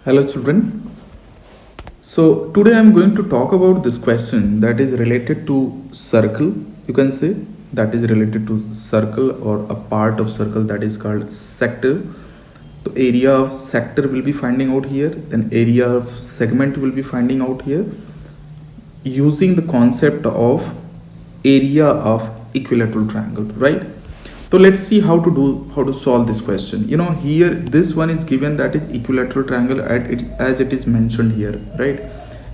Hello children. So today I am going to talk about this question that is related to circle. You can say that is related to circle or a part of circle that is called sector. The area of sector will be finding out here, then area of segment will be finding out here using the concept of area of equilateral triangle, right? So let's see how to solve this question. Here this one is given, that is equilateral triangle as it is mentioned here, right?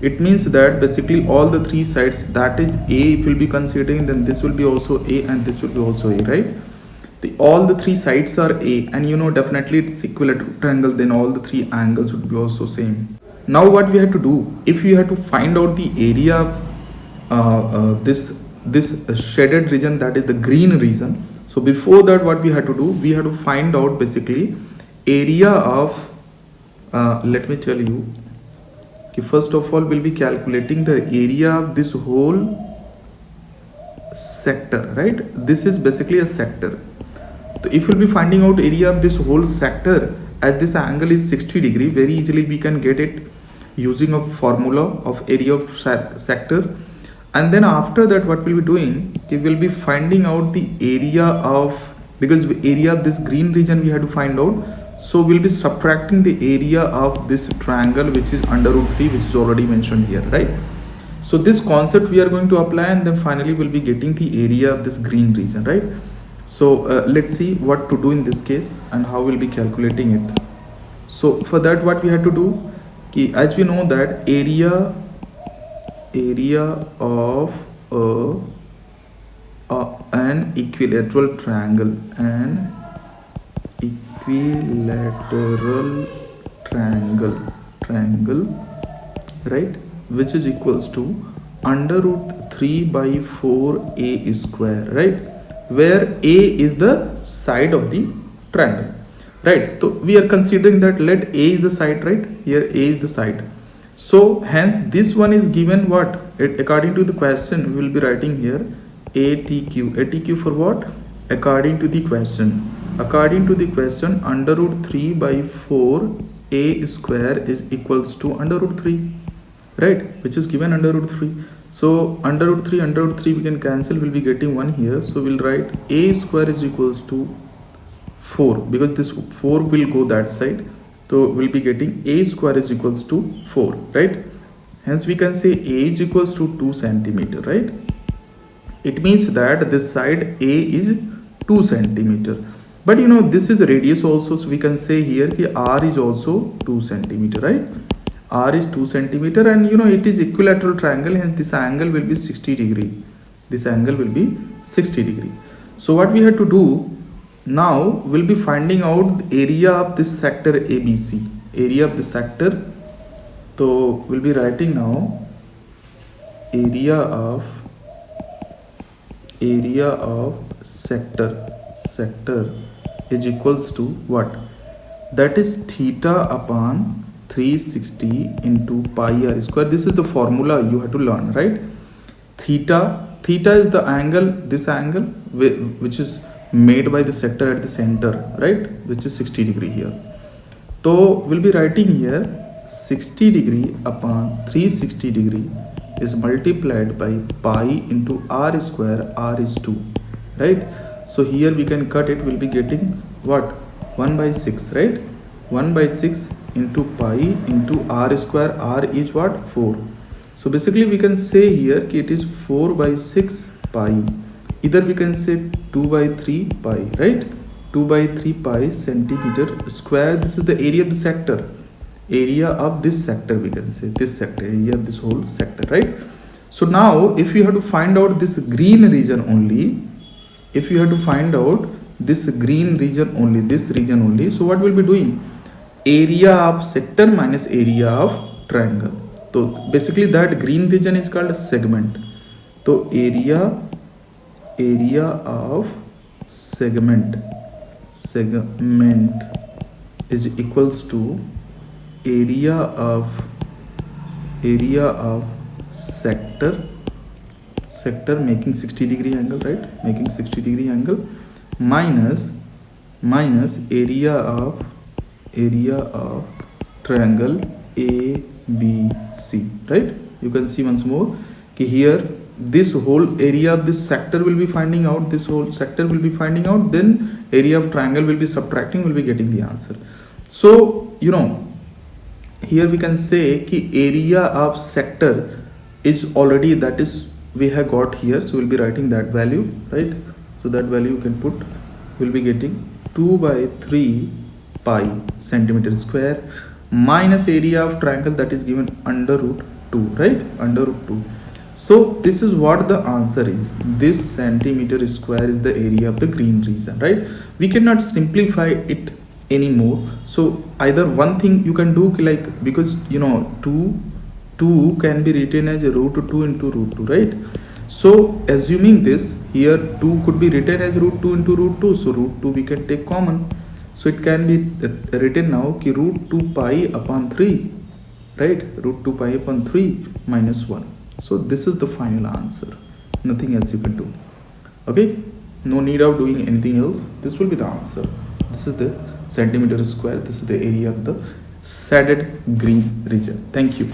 It means that basically all the three sides, that is A, it will be considering, then this will be also A and this will be also A, right? All the three sides are A, and definitely it's equilateral triangle, then all the three angles would be also same. Now what we have to do, if we have to find out the area, this shaded region, that is the green region. So before that, what we have to do, we have to find out basically area of, let me tell you, okay, first of all we'll be calculating the area of this whole sector, right? This is basically a sector. So if we'll be finding out area of this whole sector, as this angle is 60 degree, very easily we can get it using a formula of area of sector. And then after that, what we'll be doing, we will be finding out the area of, because area of this green region we have to find out, so we'll be subtracting the area of this triangle, which is under root 3, which is already mentioned here, right? So this concept we are going to apply, and then finally we'll be getting the area of this green region, right? So let's see what to do in this case and how we'll be calculating it. So for that, what we have to do, as we know that area of an equilateral triangle, right, which is equals to under root 3 by 4 a square, right, where a is the side of the triangle, right? So we are considering that let a is the side, right? Here a is the side. So hence this one is given what? According to the question, we will be writing here ATQ. ATQ for what? According to the question. According to the question, under root 3 by 4 a square is equals to under root 3, right? Which is given under root 3. So under root 3 we can cancel, we'll be getting 1 here. So we'll write a square is equals to 4, because this 4 will go that side. So we'll be getting a square is equals to 4, right? Hence we can say a is equals to 2 centimeter, right? It means that this side a is 2 centimeter. But this is radius also, so we can say here r is also 2 centimeter, right? R is 2 centimeter, and it is equilateral triangle, hence this angle will be 60 degree. This angle will be 60 degree. So what we have to do now, we'll be finding out the area of this sector ABC. Area of the sector. So we'll be writing now area of sector is equals to what? That is theta upon 360 into pi r square. This is the formula you have to learn, right? Theta is the angle, this angle which is made by the sector at the center, right, which is 60 degree here. So we'll be writing here 60 degree upon 360 degree is multiplied by pi into r square. R is 2, right? So here we can cut it, we'll be getting what? 1 by 6, right? 1 by 6 into pi into r square. R is what? 4. So basically we can say here it is 4 by 6 pi. Either we can say 2 by 3 pi, right? 2 by 3 pi centimeter square. This is the area of the sector. Area of this sector, we can say this sector, area of this whole sector, right? So now if you have to find out this green region only, if you have to find out this green region only, this region only, so what we'll be doing? Area of sector minus area of triangle. So basically that green region is called a segment. So area of segment is equals to area of sector making 60 degree angle, right? Making 60 degree angle minus area of triangle ABC, right? You can see once more कि here this whole area of this sector will be finding out, this whole sector will be finding out, then area of triangle will be subtracting, will be getting the answer. So you know, here we can say कि area of sector is already, that is we have got here, so we'll be writing that value, right? So that value you can put, will be getting 2 by 3 pi centimeter square minus area of triangle, that is given under root 2, right? Under root 2. So this is what the answer is. This centimeter square is the area of the green region, right? We cannot simplify it anymore. So either one thing you can do, like, because you know 2 can be written as root 2 into root 2, right? So assuming this, here 2 could be written as root 2 into root 2, so root 2 we can take common. So it can be written now ki root 2 pi upon 3, right? Root 2 pi upon 3 minus 1. So this is the final answer. Nothing else you can do. Okay? No need of doing anything else. This will be the answer. This is the centimeter square. This is the area of the shaded green region. Thank you.